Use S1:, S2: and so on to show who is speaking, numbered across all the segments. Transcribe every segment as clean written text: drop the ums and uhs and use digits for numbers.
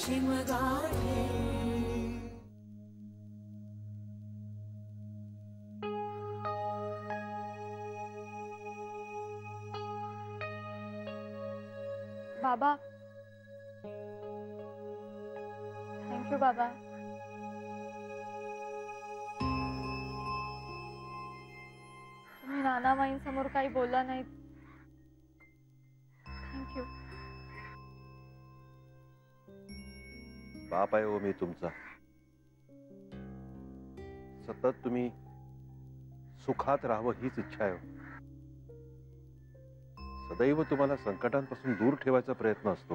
S1: पश्चिम घाटी।
S2: बाबा, थँक्यू बाबा। तुम्ही नानाबाईंसमोर काही बोलला नाहीत, थँक्यू।
S3: बाप आहे हो मी तुमचा। सतत तुम्ही सुखात राहावं हीच इच्छा आहे। सदैव तुम्हाला संकटांपासून दूर ठेवायचा प्रयत्न असतो।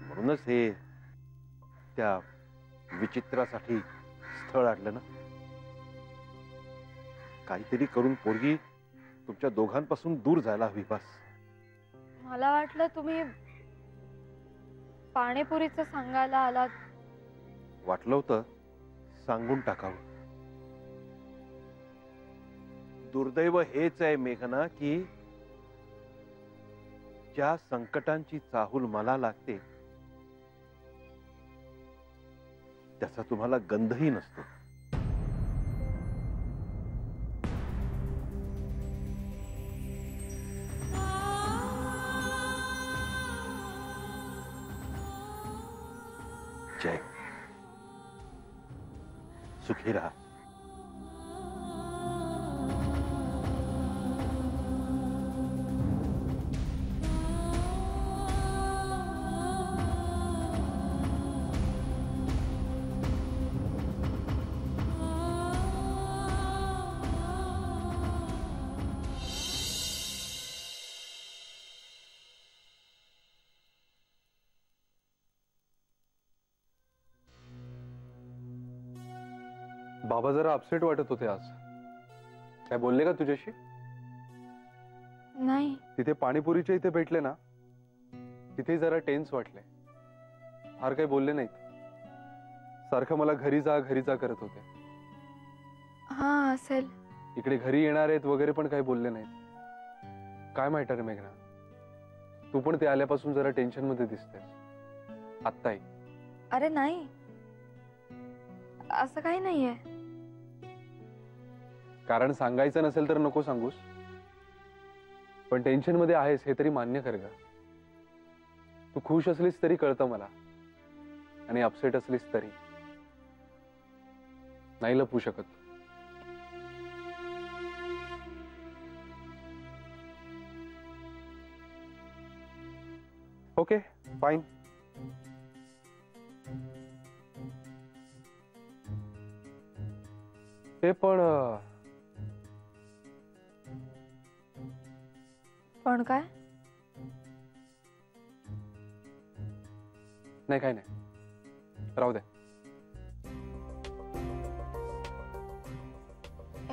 S3: म्हणूनच हे त्या विचित्रासाठी स्थळ आणलं ना। काहीतरी करून पोरगी तुमच्या दोघांपासून दूर जायला हवी बस।
S2: मला वाटलं तुम्ही पाणीपुरीचं सांगायला आलात।
S3: वाटलं होतं सांगून टाकावं। दुर्दैव हेच आहे मेघना की ज्या संकटांची चाहूल मला लागते त्याचा तुम्हाला गंधही नसतो। जय सुखी रहा।
S4: बाबा जरा अपसेट वाटत होते आज। काय बोलले का तुझ्याशी?
S2: नाही।
S4: तिथे पाणीपुरीच्या इथे भेटले ना, तिथे जरा टेन्स वाटले। फार काही बोलले नाहीत। सारखं मला घरी जा करत होते।
S2: हां असेल।
S4: इकडे घरी येणार आहेत वगैरे पण काही बोलले नाहीत। काय माहिती रे मेघना, तू पण ते आल्यापासून जरा टेन्शन मध्ये दिसतेस आत्ताही।
S2: अरे नाही, असं काही नाहीये।
S4: कारण सांगायचं नसेल तर नको सांगूस, पण टेन्शन मध्ये आहेस हे तरी मान्य कर ग। तू खुश असलीस तरी कळतं मला, आणि अपसेट असलीस तरी नाही लपू शकत। Okay fine. हे
S2: पण काय?
S4: नाही काही नाही, राहू दे।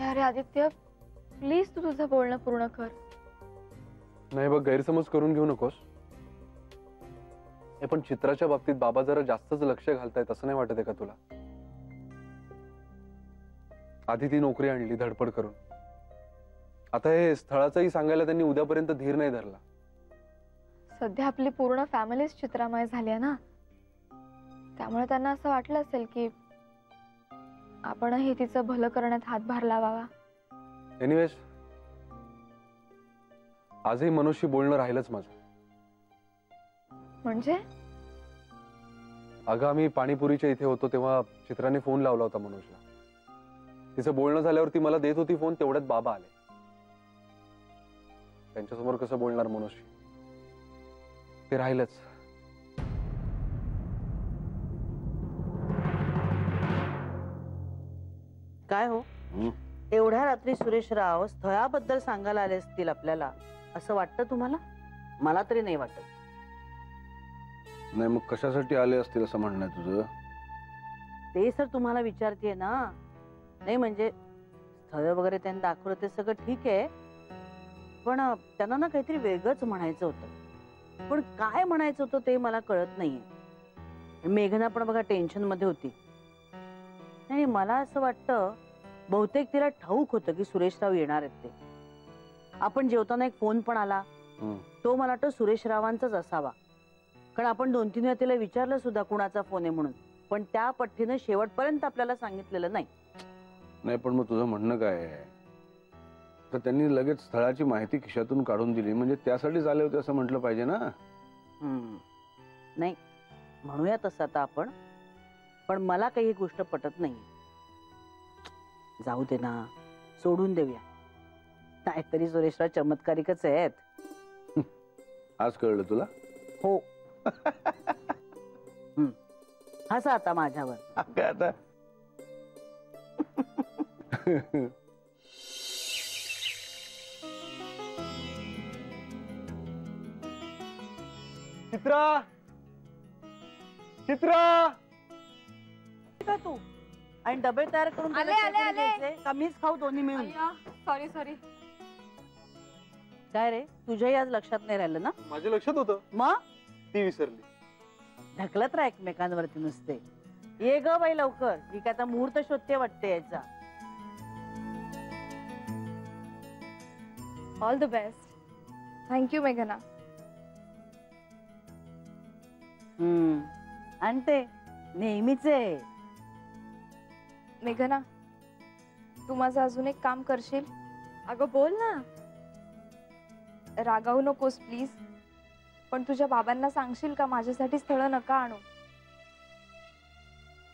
S2: अरे आदित्य, प्लीज तू तुझं बोलणं पूर्ण कर।
S4: नाही बघ, गैरसमज करून घेऊ नकोस। हे पण चित्राच्या बाबतीत बाबा जरा जास्तच लक्ष घालतायत असं नाही वाटत आहे का तुला? आधी ती नोकरी आणली धडपड करून, आता हे स्थळाचंही सांगायला त्यांनी उद्यापर्यंत धीर नाही धरला।
S2: सध्या आपली पूर्ण फॅमिलीच चित्रामय झाली आहे ना, त्यामुळे त्यांना असं वाटलं असेल की आपणही तिचं भलं करण्यात हातभार लावावा।
S4: एनिवेज, आजही मनोजशी बोलणं राहिलंच माझं।
S2: म्हणजे?
S4: अगं आम्ही पाणीपुरीच्या इथे होतो तेव्हा चित्राने फोन लावला होता मनोजला। तिचं बोलणं झाल्यावर ती मला देत होती फोन, तेवढ्यात बाबा आले। त्यांच्यासमोर कसं बोलणार मनोजशी, ते राहिलंच।
S5: काय हो, एवढ्या रात्री सुरेश राव स्थळाबद्दल सांगायला आले असतील आपल्याला, असं वाटतं तुम्हाला? मला तरी नाही वाटत।
S6: नाही मग कशासाठी आले असतील असं म्हणणं आहे तुझं?
S5: ते सर तुम्हाला विचारतेय ना। नाही म्हणजे स्थळ वगैरे त्यांनी दाखवलं ते सगळं ठीक आहे, पण त्यांना ना काहीतरी वेगळंच म्हणायचं होतं। पण काय म्हणायचं होतं ते मला कळत नाहीये। मेघना पण बघा टेन्शन मध्ये होती। नाही मला असं वाटतं बहुतेक तिला ठाऊक होतं की सुरेशराव येणार आहेत ते। आपण जेवताना एक फोन पण आला, तो मला वाटतं सुरेशरावांचाच असावा। कारण आपण 2-3 वेळा तिला विचारलं सुद्धा कुणाचा फोन आहे म्हणून, पण त्या पठ्ठीनं शेवटपर्यंत आपल्याला सांगितलेलं नाही.
S6: नाही पण मग तुझं म्हणणं काय आहे? तर त्यांनी लगेच स्थळाची माहिती खिशातून काढून दिली म्हणजे त्यासाठीच आले होते असं म्हटलं पाहिजे ना.
S5: नाही म्हणूया तसं आता आपण, पण मला काही ही गोष्ट पटत नाही. जाऊ दे ना, सोडून देऊया. नाहीतरी सुरेशराव चमत्कारिकच आहेत.
S6: आज कळलं तुला?
S5: हो. हसा आता माझ्यावर.
S6: काय आता
S4: चित्रा, चित्रा,
S5: का तू आणि डबे तयार करून
S2: आले,
S5: त्याला
S2: आले,
S5: शेकून
S2: आले.
S5: द्यायचे? का मीच खाऊ दोन्ही मिळून?
S2: Sorry sorry.
S5: काय रे, तुझ्याही आज लक्षात नाही राहिलं ना?
S4: माझ्या लक्षात होतं,
S5: मग
S4: ती विसरली.
S5: ढकलत राहा एकमेकांवरती नुसते. ये ग बाई लवकर, ही काय आता मुहूर्त शोधते वाटते याचा.
S2: All the best. थँक्यू मेघना.
S5: आणि ते नेहमीच आहे.
S2: मेघना, तू माझं अजून एक काम करशील? अगं बोल ना. रागावू नकोस प्लीज, पण तुझ्या बाबांना सांगशील का माझ्यासाठी स्थळ नका आणू.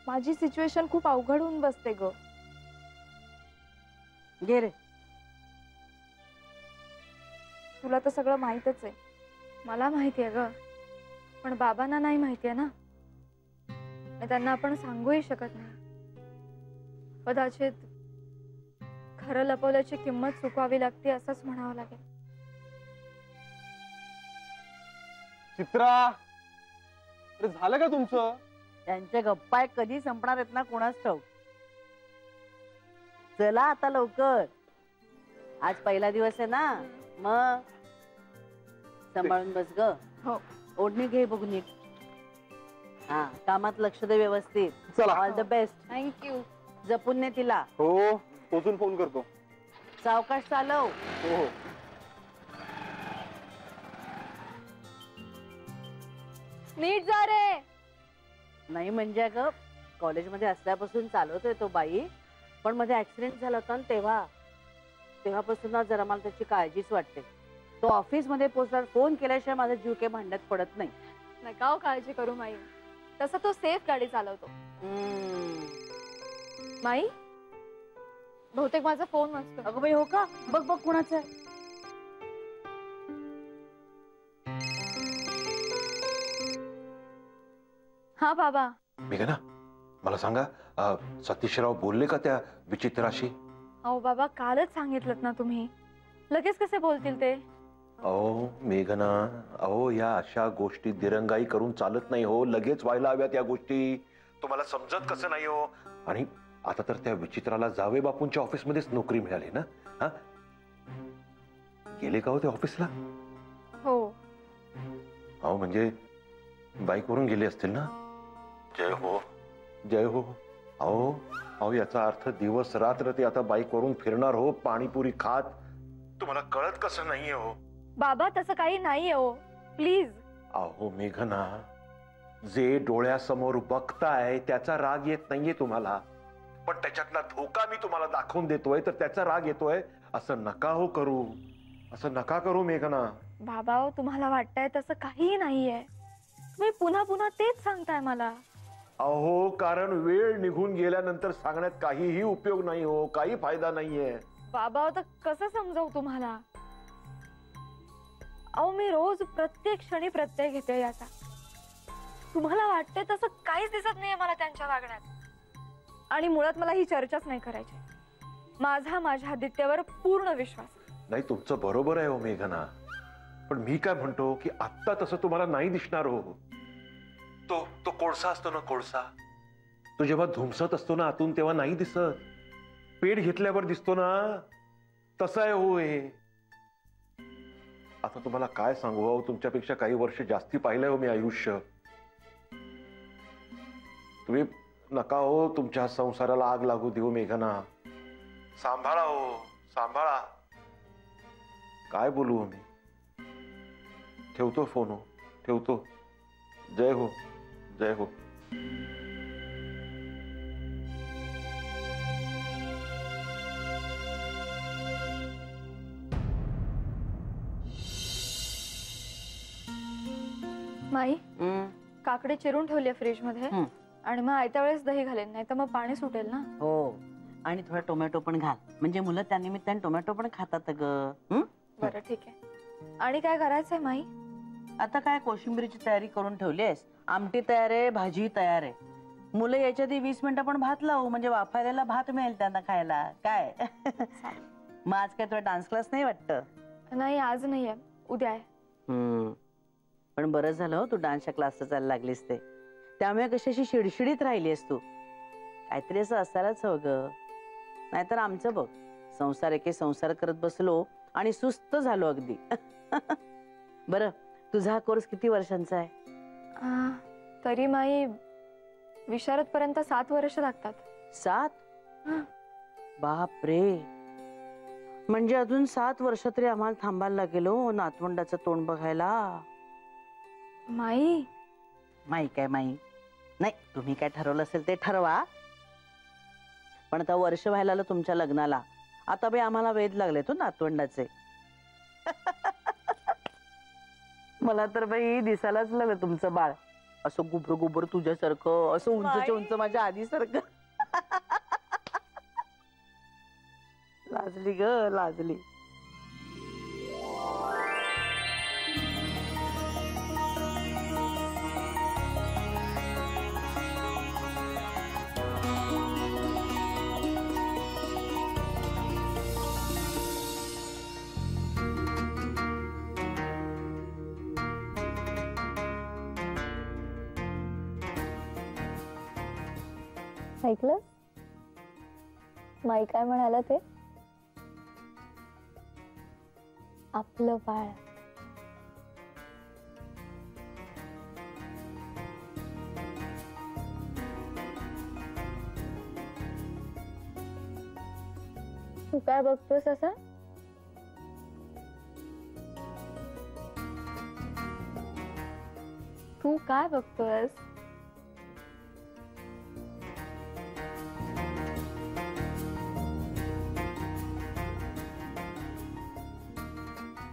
S2: माझी सिच्युएशन खूप अवघड होऊन बसते ग.
S5: घे रे.
S2: तुला तर सगळं माहीतच आहे. मला माहिती आहे ग, पण बाबांना नाही माहिती आहे ना. त्यांना आपण सांगूही शकत नाही. कदाचित खरं लपवल्याची किंमत चुकवावी लागते असंच म्हणावं लागेल.
S4: चित्रा, अरे झालं का तुमचं?
S5: त्यांच्या गप्पा कधी संपणार आहेत ना कोणाच ठाऊक. चला आता लवकर, आज पहिला दिवस आहे ना. मग सांभाळून बस ग.
S2: हो.
S5: ओढणी घे बघून एक. हा, कामात लक्ष दे व्यवस्थित.
S4: चला.
S5: All the best.
S2: थँक्यू.
S5: जपून ने तिला.
S4: हो, पोचून फोन करतो.
S5: सावकाश चालव.
S4: हो हो.
S2: नीट जा रे.
S5: नाही म्हणजे अगं कॉलेजमध्ये असल्यापासून चालवतोय तो बाई, पण मध्ये ऍक्सिडेंट झाला होता ना तेव्हापासून ना जरा मला त्याची काळजीच वाटते. तो ऑफिस मध्ये पोहोचला, फोन केल्याशिवाय माझा जीव काही भांड्यात पडत नाही.
S2: नका हो काळजी करू माई. तसा तो सेफ गाडी चालवतो. माई, बहुतेक माझा फोन वाजतो.
S5: अगं बाई हो का? बघ बघ कुणाचं आहे.
S2: हा बाबा.
S3: मेघना, मला सांगा, सतीशराव बोलले का त्या विचित्राशी?
S2: अहो बाबा, कालच सांगितलं ना तुम्ही. लगेच कसे बोलतील ते?
S3: अहो मेघना, अहो या अशा गोष्टी दिरंगाई करून चालत नाही हो. लगेच व्हायला हव्यात या गोष्टी. तुम्हाला समजत कसं नाही हो? आणि आता तर त्या विचित्राला जावे बापूंच्या ऑफिसमध्येच नोकरी मिळाली ना. हा, गेले का हो ते ऑफिसला?
S2: हो.
S3: अहो म्हणजे बाईकवरून गेले असतील ना. जय हो, जय हो. अहो अहो याचा अर्थ दिवस रात्र ते आता बाईकवरून फिरणार हो, पाणीपुरी खात. तुम्हाला कळत कसं नाहीये हो?
S2: बाबा तसं काही नाहीये हो, प्लीज.
S3: अहो मेघना, जे डोळ्यासमोर बघताय त्याचा राग येत नाहीये तुम्हाला, पण त्याच्यातला धोका मी तुम्हाला दाखवून देतोय तर त्याचा राग येतोय. असं नका हो करू, असं नका करू मेघना.
S2: बाबा हो, तुम्हाला वाटतंय तसं काहीही नाहीये. तुम्ही पुन्हा पुन्हा तेच सांगताय मला.
S3: अहो कारण वेळ निघून गेल्यानंतर सांगण्यात काहीही उपयोग नाही हो, काही फायदा नाहीये.
S2: बाबा हो, तर कसं समजावू तुम्हाला? अहो मी रोज प्रत्येक क्षणी प्रत्यय घेते याचा. तुम्हाला वाटतंय तसं काहीच दिसत नाहीये मला त्यांच्या वागण्यात. आणि मुळात मला ही चर्चाच नाही करायची. माझ्या आदित्यवर पूर्ण विश्वास.
S3: नाही, तुमचं बरोबर आहे हो मेघना, पण मी काय म्हणतो की आत्ता तसं तुम्हाला नाही दिसणार हो. तो कोळसा असतो ना, कोळसा, तो जेव्हा धुमसत असतो ना आतून तेव्हा नाही दिसत. पेट घेतल्यावर दिसतो ना, तसं आहे हो हे. आता तुम्हाला काय सांगू हो, तुमच्यापेक्षा काही वर्ष जास्ती पाहिलंय हो मी आयुष्य. तुम्ही नका हो तुमच्या संसाराला आग लागू देऊ मेघना. सांभाळा हो, सांभाळा. काय बोलू हो मी? ठेवतो फोन हो, ठेवतो. जय हो, जय हो.
S2: माई
S5: हम्म,
S2: काकडे चिरून ठेवली फ्रीज मध्ये
S5: हं.
S2: आणि मग आयत्या वेळेस दही घालेन, नाही तर मग पाणी सुटेल ना.
S5: हो. आणि थोडा टोमॅटो पण घाल, म्हणजे मुलं त्यानिमित्ताने टोमॅटो पण खातात ग. हं?
S2: बरं ठीक आहे. आणि काय करायचंय माई?
S5: आता काय कोशिंबिरीची तयारी करून ठेवली आहेस, आमटी तयार आहे, भाजी तयार आहे. मुलं याच्या आधी 20 मिनिटं पण भात लावू, म्हणजे वाफायला भात मिळेल त्यांना खायला. काय मग आज काय तुला डान्स क्लास नाही वाटतं?
S2: नाही आज नाहीये, उद्या आहे.
S5: पण बरं झालं हो, तू डान्सच्या क्लासला जायला लागलीस ते. त्यामुळे कशी अशी शिडशिडीत राहिलीस तू. काहीतरी असं असायलाच हवं ग. नाहीतर आमचं बघ, संसार एके संसार करत बसलो आणि सुस्त झालो अगदी. बरं, तुझा कोर्स किती वर्षांचा आहे?
S2: तरी माई विशारद पर्यंत 7 वर्ष लागतात.
S5: 7?
S2: हं.
S5: बाप रे, म्हणजे अजून 7 वर्ष तरी आम्हाला थांबायला लागेल हो नातवंडाचं तोंड बघायला.
S2: माई
S5: माई काय माई नाही, तुम्ही काय ठरवलं असेल ते ठरवा. पण आता वर्ष व्हायला आलं तुमच्या लग्नाला. आता बाई आम्हाला वेध लागले तो नातवंडाचे. मला तर बाई दिसायलाच लागलं तुमचं बाळ असं गुबर गुबर तुझ्यासारखं, असं उंचच्या उंच माझ्या आधीसारखं. लाजली ग लाजली.
S2: ऐकलं माई काय म्हणाला ते? आपलं बाळ. तू काय बघतोस असं? तू काय बघतोस?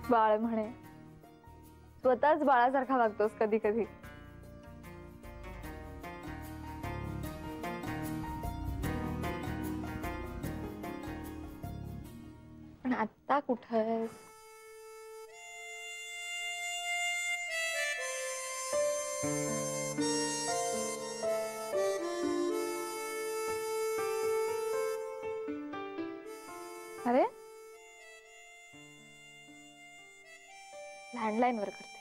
S2: बाळ म्हणे, स्वतःच बाळासारखा वागतोस कधी कधी. पण आता कुठेस? अरे लँडलाईन वर करते.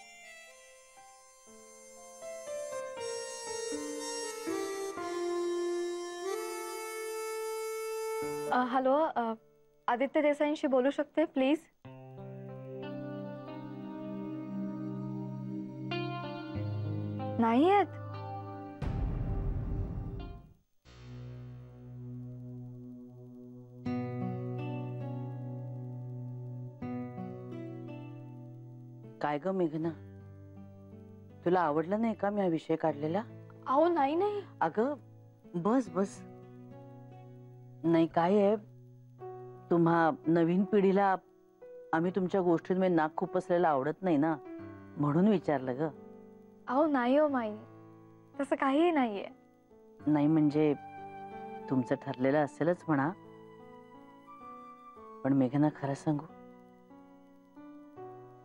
S2: हॅलो, आदित्य देसाईंशी बोलू शकते प्लीज? नाही आहेत.
S5: काय ग मेघना, तुला आवडलं नाही का मी हा विषय काढलेला?
S2: अहो नाही नाही.
S5: अगं बस बस. नाही काय आहे, तुम्हा नवीन पिढीला आम्ही तुमच्या गोष्टींमध्ये नाक खुपसलेलं आवडत नाही ना, म्हणून विचारलं ग.
S2: अहो नाही हो माई, तसं काहीही नाहीये.
S5: नाही म्हणजे तुमचं ठरलेलं असेलच म्हणा, पण मेघना खरं सांगू,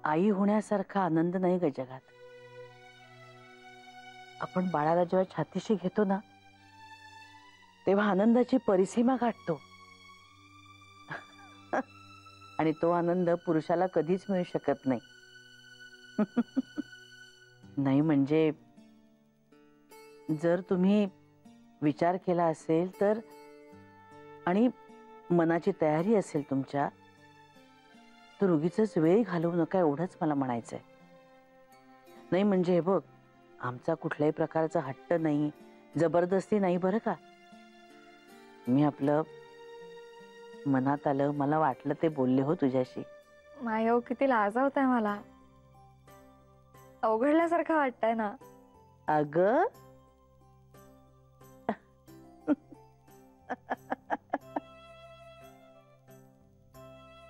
S5: आई होण्यासारखा आनंद नाही ग जगात. आपण बाळाला जेव्हा छातीशी घेतो ना, तेव्हा आनंदाची परिसीमा गाठतो. आणि तो आनंद पुरुषाला कधीच मिळू शकत नाही. नाही म्हणजे जर तुम्ही विचार केला असेल तर, आणि मनाची तयारी असेल तुमच्या, तर उगीचच वेळ घालवू नका एवढंच मला म्हणायचंय. नाही म्हणजे हे बघ, आमचा कुठल्याही प्रकारचा हट्ट नाही, जबरदस्ती नाही बरं का. मी आपलं मनात आलं, मला वाटलं ते बोलले हो तुझ्याशी.
S2: माय हो, किती लाजावत आहे मला. अवघडल्यासारखं वाटतंय ना.
S5: अग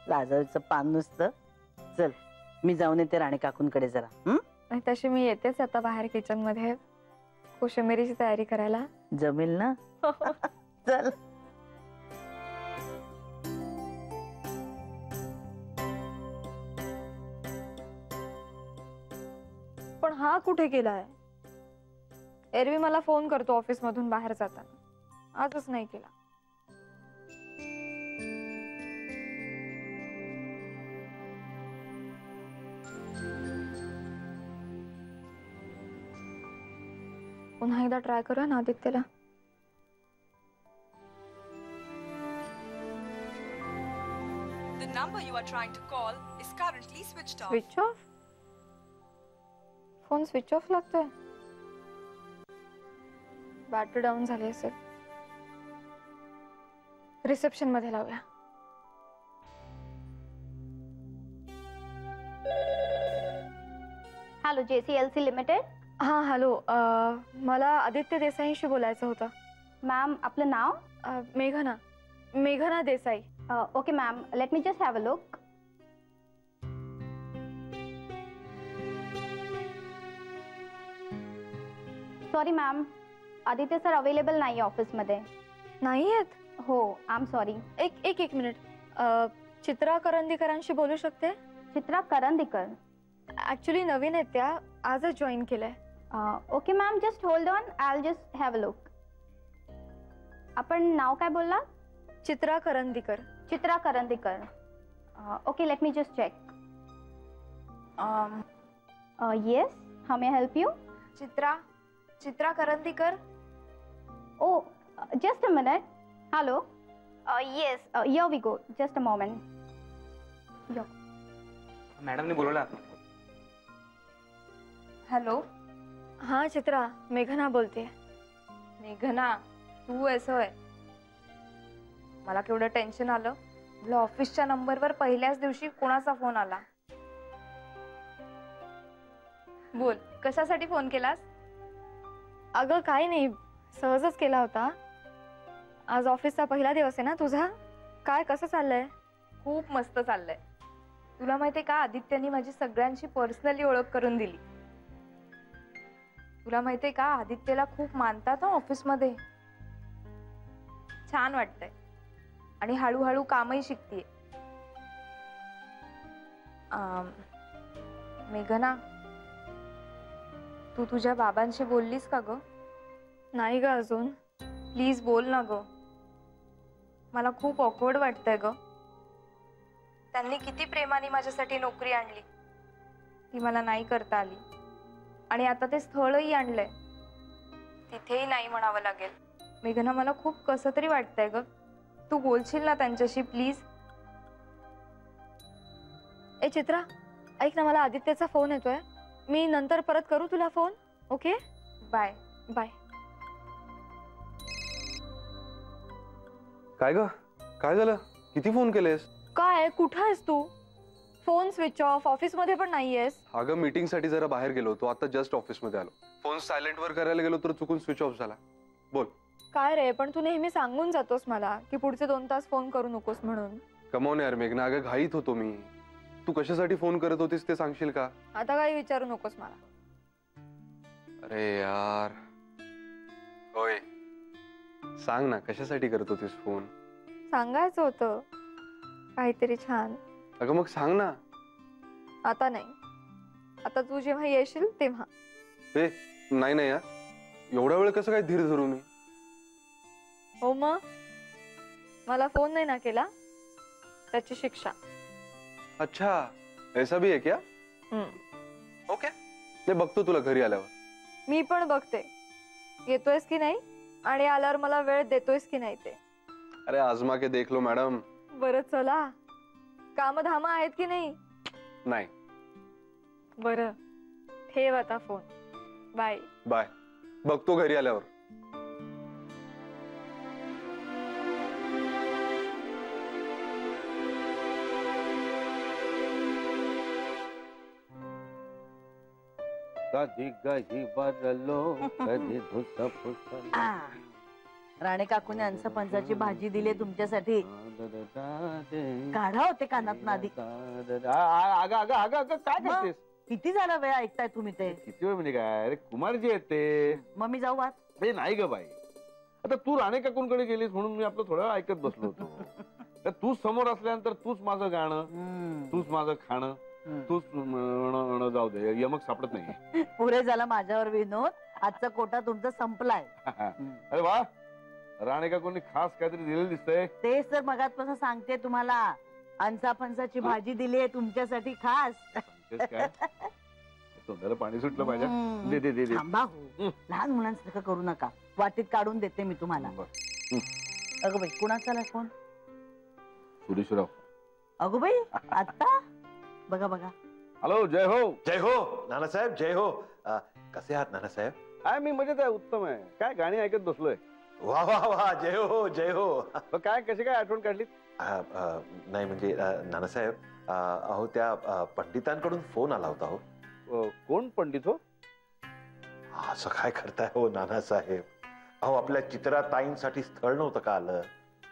S5: लाजाळूचं पान नुसतं. चल मी जाऊन येते राणे काकूंकडे जरा.
S2: नाही तशी मी येतेच आता बाहेर किचन मध्ये कोशिंबिरीची तयारी करायला.
S5: जमेल ना? चल.
S2: पण हा कुठे गेलाय? एरवी मला फोन करतो ऑफिस मधून बाहेर जाताना, आजच नाही केला. पुन्हा एकदा ट्राय करूया ना आदित्यला.
S1: The number you are trying to call is currently switched off.
S2: Switch off? Phone switch off लागतोय. बॅटरी डाऊन झाली असेल. रिसेप्शन मध्ये लावूया.
S7: Hello JCLC limited.
S2: हा हॅलो, मला आदित्य देसाईंशी बोलायचं होतं.
S7: मॅम आपलं नाव?
S2: मेघना, मेघना Desai.
S7: Okay ma'am, late me just have a look. Sorry ma'am, Aditya sir available नाही ऑफिसमध्ये.
S2: नाही आहेत?
S7: हो, आय एम सॉरी.
S2: एक मिनिट. चित्रा करंदीकरांशी बोलू शकते?
S7: चित्रा करंदीकर?
S2: ऍक्च्युली नवीन आहेत त्या, आजच जॉईन केलंय.
S7: Okay ma'am, just hold on, I will just have a look. आपण नाव काय बोलला?
S2: Chitra Karandikar.
S7: Chitra Karandikar. Okay, let me just check. Yes, how may I help you?
S2: Chitra Karandikar.
S7: Oh, just a minute. Hello. Yes, here we go. Just a moment.
S8: Madam ने बोलवलं.
S2: Hello. हा चित्रा, मेघना बोलते. मेघना, तू आहेस होय? मला केवढं टेन्शन आलं. आपल्या ऑफिसच्या नंबरवर पहिल्याच दिवशी कोणाचा फोन आला. बोल, कशासाठी फोन केलास? अगं काय नाही, सहजच केला होता. आज ऑफिसचा पहिला दिवस आहे ना तुझा. काय कसं चाललंय? खूप मस्त चाललंय. तुला माहितीये का, आदित्यनी माझी सगळ्यांची पर्सनली ओळख करून दिली. तुला माहितीये का, आदित्यला खूप मानतात ऑफिसमध्ये. छान वाटतंय. आणि हळूहळू कामही शिकतीये. मेघना, तू तुझ्या बाबांशी बोललीस का ग? नाही ग अजून. प्लीज बोल ना ग. मला खूप ऑकवर्ड वाटतंय ग. त्यांनी किती प्रेमाने माझ्यासाठी नोकरी आणली, ती मला नाही करता आली. आणि आता ते स्थळही आणलंय, तिथेही नाही म्हणावं लागेल. मेघना, मला खूप कसं तरी वाटतंय ग. तू बोलशील ना त्यांच्याशी प्लीज? ए चित्रा, ऐक ना, मला आदित्यचा फोन येतोय. मी नंतर परत करू तुला फोन. Okay, bye bye.
S4: काय ग, काय झालं? किती फोन केलेस?
S2: काय, कुठं आहेस तू? फोन स्विच ऑफ, ऑफिस मध्ये पण नाहीयेस.
S4: अगं मीटिंग साठी जरा बाहेर गेलो होतो, आता जस्ट ऑफिस मध्ये आलो. फोन सायलेंट वर करायला गेलो तर चुकून स्विच ऑफ झाला. बोल.
S2: काय रे, पण तू नेहमी सांगून जातोस मला की पुढचे 2 तास फोन करू नकोस म्हणून.
S4: कमवून यार मेघना, अगं घाईत होतो मी. तू कशासाठी फोन करत होतीस ते सांगशील का?
S2: आता काही विचारू नकोस मला.
S4: अरे यार, होय, सांग ना, कशासाठी करत होतीस फोन?
S2: सांगायचं होतं काहीतरी छान.
S4: अगं मग सांग ना.
S2: आता नाही, आता तू जेव्हा येशील तेव्हा.
S4: नाही नाही यार, एवढा वेळ कसं काय धीर धरू मी?
S2: हो मग, मला फोन नाही ना केला त्याची शिक्षा.
S4: अच्छा, ऐसा भी है क्या? ओके, मी बघतो तुला घरी आल्यावर.
S2: मी पण बघते येतोयस की नाही, आणि आल्यावर मला वेळ देतोयस की नाही ते.
S4: अरे आजमा के देख लो मॅडम.
S2: बरं चला, कामधाम आहेत की नाही?
S4: नाही.
S2: बरं, ठेव आता फोन. Bye
S4: bye. बघतो घरी आल्यावर.
S6: कधी गही बरलो कधी धुसफुसलो.
S5: राणे काकूने अंसपंचाची भाजी दिली तुमच्यासाठी. काढा होते कानात आधी.
S6: अगं अगं अगं अगं काय करतेस?
S5: किती झाला वेळ ऐकताय तुम्ही ते?
S6: किती वेळ म्हणजे काय? अरे कुमारजी आहेत ते.
S5: मग मी जाऊ आत?
S6: हे नाही ग बाई, आता तू राणे काकूंकडे गेलीस म्हणून मी आपलं थोडं वेळ ऐकत बसलो होतो. तर तूच समोर असल्यानंतर तूच माझं गाणं, तूच माझं खाणं, तूच जाऊ दे, यमक सापडत नाही.
S5: पुरे झाला माझ्यावर विनोद. आजचा कोटा तुमचा संपलाय.
S6: अरे वा, राणे काकूंनी खास काहीतरी दिलेलं दिसतंय.
S5: तेच तर मगाचपासून सांगते तुम्हाला. अंसाफणसाची भाजी दिली आहे तुमच्यासाठी खास.
S6: काय तोंडाला पाणी सुटलं पाहिजे. दे दे दे दे.
S5: थांबा हो, लहान मुलांसारखं करू नका. वाटीत काढून देते मी तुम्हाला. अगं बाई, कुणाचा आला फोन?
S6: सुरेशराव.
S5: अगो बाई, आता बघा बघा.
S6: हॅलो, जय हो.
S3: जय हो नानासाहेब, जय हो. कसे आहात नानासाहेब?
S6: काय मी मजेत आहे, उत्तम आहे. काय गाणी ऐकत बसलोय.
S3: वा वा वा, जय हो जय हो.
S6: काय कशी काय आठवण काढली?
S3: नाही म्हणजे नानासाहेब, अहो त्या पंडितांकडून फोन आला होता. हो.
S6: कोण पंडित हो?
S3: असं काय करताय हो नानासाहेब? अहो आपल्या चित्राताईंसाठी स्थळ नव्हतं का आलं?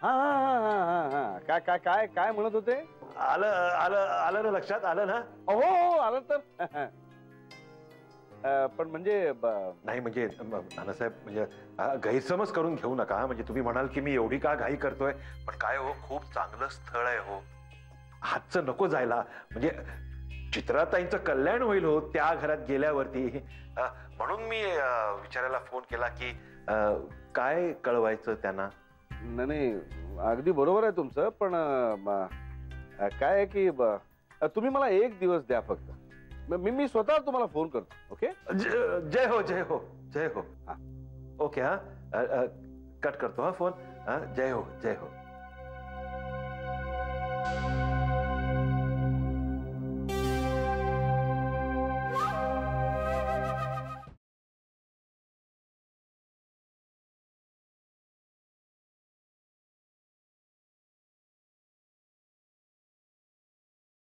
S6: हा हा हा हा हा. काय काय काय काय म्हणत होते?
S3: आलं आलं आलं ना, लक्षात आलं ना?
S6: हो हो आलं तर. पण म्हणजे
S3: नाही म्हणजे नानासाहेब, म्हणजे गैरसमज करून घेऊ नका. म्हणजे तुम्ही म्हणाल की मी एवढी का घाई करतोय, पण काय हो, खूप चांगलं स्थळ आहे हो. हातचं नको जायला. म्हणजे चित्राताईंचं कल्याण होईल हो त्या घरात गेल्यावरती. म्हणून मी विचारायला फोन केला की काय कळवायचं त्यांना.
S6: नाही, अगदी बरोबर आहे तुमचं. पण काय आहे की तुम्ही मला एक दिवस द्या फक्त. मी स्वतः तुम्हाला फोन करतो. ओके.
S3: जय हो जय हो जय हो. ओके, हा कट करतो हा फोन. जय हो जय हो.